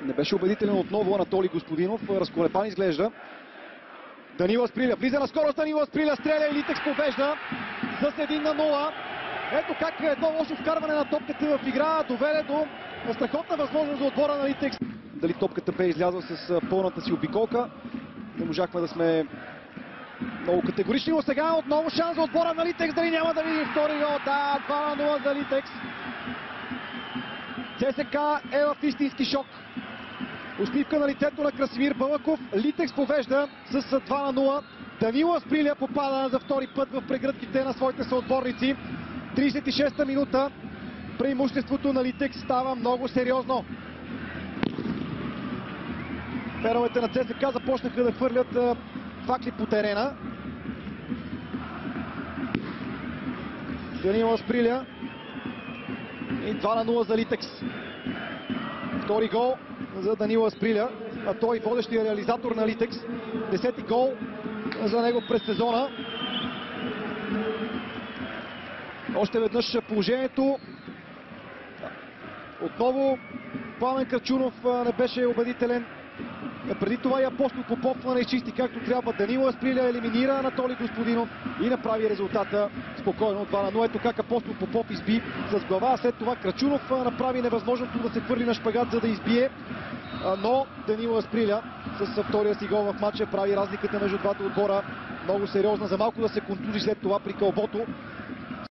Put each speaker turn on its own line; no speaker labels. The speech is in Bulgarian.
Не беше убедителен отново Анатолий Господинов. Разколебан изглежда. Данил Асприля влиза на скорост. Данил Асприля стреля и Литекс побежда с 1-0. Ето как едно лошо вкарване на топката в игра доведе до страхотна възможност за отбора на Литекс. Дали топката бе излязла с пълната си обиколка. Не можахме да сме много категорични, но сега отново шанс за отбора на Литекс. Дали няма да види втори гол? Да, 2-0 за Литекс. ЦСК е в истински шок. Усмивка на лицето на Красимир Бълъков. Литекс повежда с 2-0. Данил Асприля попада за втори път в прегръдките на своите съотборници. 36-та минута. Преимуществото на Литекс става много сериозно. Феновете на ЦСКА започнаха да хвърлят факли по терена. Данил Асприля. И 2-0 за Литекс. Втори гол за Данил Асприля, а той водещия реализатор на Литекс. 10-ти гол за него през сезона. Още веднъж положението. Отново Пламен Крачунов не беше убедителен. Преди това и Апостол Попов не изчисти както трябва. Данил Асприля елиминира Анатолий Господинов и направи резултата спокойно 2-0. Ето как Апостол Попов изби с глава, а след това Крачунов направи невъзможното да се хвърли на шпагат, за да избие. Но Данил Асприля с втория си гол в матча прави разликата между двата отбора много сериозна. За малко да се контузи след това при кълбото